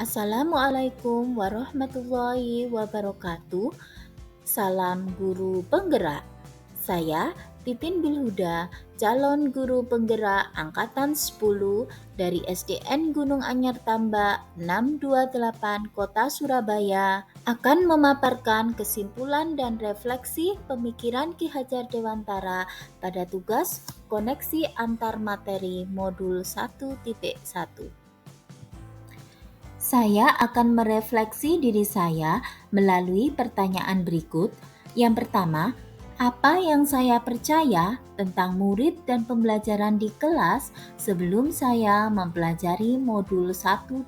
Assalamualaikum warahmatullahi wabarakatuh. Salam guru penggerak. Saya Titin Bilhuda, calon guru penggerak angkatan 10 dari SDN Gunung Anyar Tambak 628 Kota Surabaya akan memaparkan kesimpulan dan refleksi pemikiran Ki Hajar Dewantara pada tugas koneksi antar materi modul 1.1. Saya akan merefleksi diri saya melalui pertanyaan berikut. Yang pertama, apa yang saya percaya tentang murid dan pembelajaran di kelas sebelum saya mempelajari modul 1.1?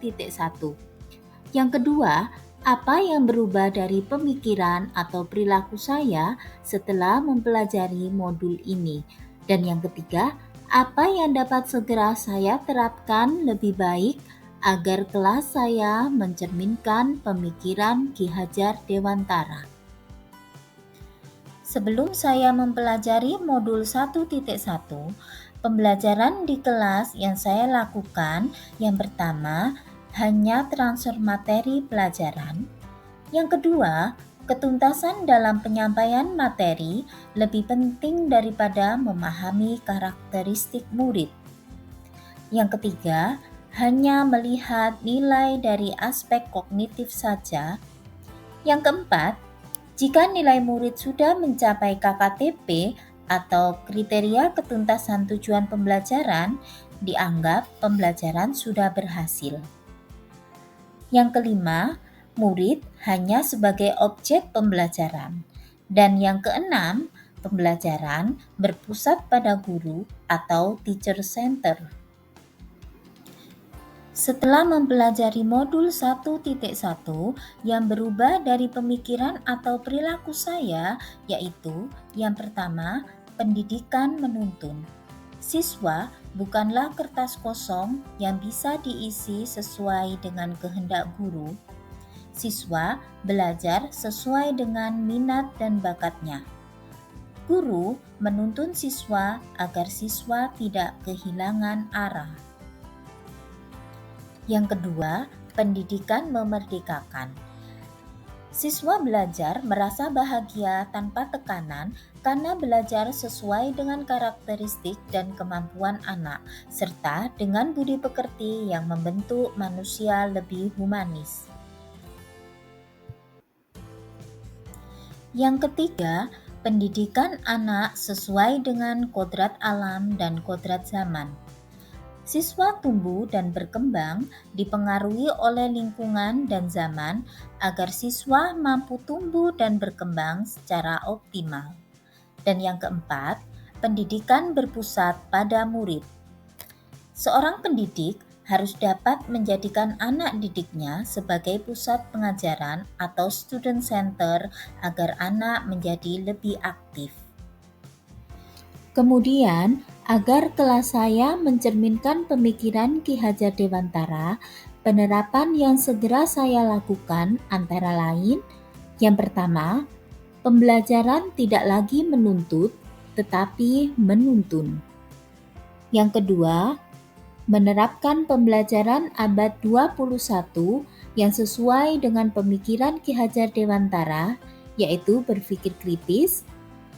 Yang kedua, apa yang berubah dari pemikiran atau perilaku saya setelah mempelajari modul ini? Dan yang ketiga, apa yang dapat segera saya terapkan lebih baik agar kelas saya mencerminkan pemikiran Ki Hajar Dewantara? Sebelum saya mempelajari modul 1.1, pembelajaran di kelas yang saya lakukan yang pertama hanya transfer materi pelajaran. Yang kedua, ketuntasan dalam penyampaian materi lebih penting daripada memahami karakteristik murid. Yang ketiga, hanya melihat nilai dari aspek kognitif saja. Yang keempat, jika nilai murid sudah mencapai KKTP atau kriteria ketuntasan tujuan pembelajaran, dianggap pembelajaran sudah berhasil. Yang kelima, murid hanya sebagai objek pembelajaran. Dan yang keenam, pembelajaran berpusat pada guru atau teacher center. Setelah mempelajari modul 1.1 yang berubah dari pemikiran atau perilaku saya, yaitu yang pertama, pendidikan menuntun. Siswa bukanlah kertas kosong yang bisa diisi sesuai dengan kehendak guru. Siswa belajar sesuai dengan minat dan bakatnya. Guru menuntun siswa agar siswa tidak kehilangan arah. Yang kedua, pendidikan memerdekakan. Siswa belajar merasa bahagia tanpa tekanan karena belajar sesuai dengan karakteristik dan kemampuan anak, serta dengan budi pekerti yang membentuk manusia lebih humanis. Yang ketiga, pendidikan anak sesuai dengan kodrat alam dan kodrat zaman. Siswa tumbuh dan berkembang dipengaruhi oleh lingkungan dan zaman agar siswa mampu tumbuh dan berkembang secara optimal. Dan yang keempat, pendidikan berpusat pada murid. Seorang pendidik harus dapat menjadikan anak didiknya sebagai pusat pengajaran atau student center agar anak menjadi lebih aktif. Kemudian, agar kelas saya mencerminkan pemikiran Ki Hajar Dewantara, penerapan yang segera saya lakukan antara lain, yang pertama, pembelajaran tidak lagi menuntut, tetapi menuntun. Yang kedua, menerapkan pembelajaran abad 21 yang sesuai dengan pemikiran Ki Hajar Dewantara, yaitu berpikir kritis,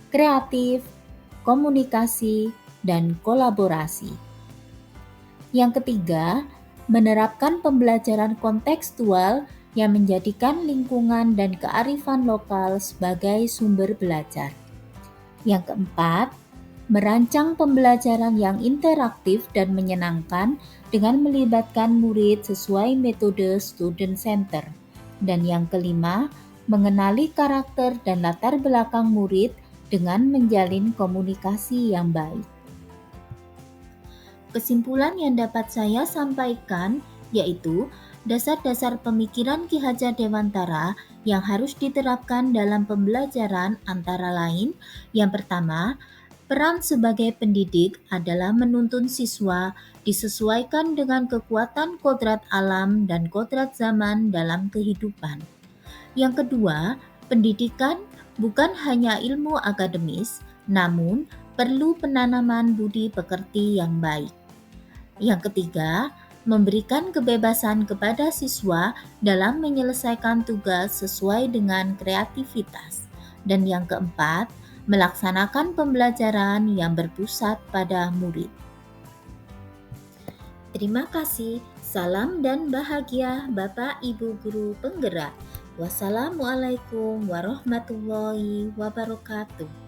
kreatif, komunikasi, dan kolaborasi. Yang ketiga, menerapkan pembelajaran kontekstual yang menjadikan lingkungan dan kearifan lokal sebagai sumber belajar. Yang keempat, merancang pembelajaran yang interaktif dan menyenangkan dengan melibatkan murid sesuai metode student center. Dan yang kelima, mengenali karakter dan latar belakang murid dengan menjalin komunikasi yang baik. Kesimpulan yang dapat saya sampaikan yaitu dasar-dasar pemikiran Ki Hajar Dewantara yang harus diterapkan dalam pembelajaran antara lain, yang pertama, peran sebagai pendidik adalah menuntun siswa disesuaikan dengan kekuatan kodrat alam dan kodrat zaman dalam kehidupan. Yang kedua, pendidikan bukan hanya ilmu akademis, namun perlu penanaman budi pekerti yang baik. Yang ketiga, memberikan kebebasan kepada siswa dalam menyelesaikan tugas sesuai dengan kreativitas. Dan yang keempat, melaksanakan pembelajaran yang berpusat pada murid. Terima kasih. Salam dan bahagia Bapak Ibu Guru Penggerak. Wassalamualaikum warahmatullahi wabarakatuh.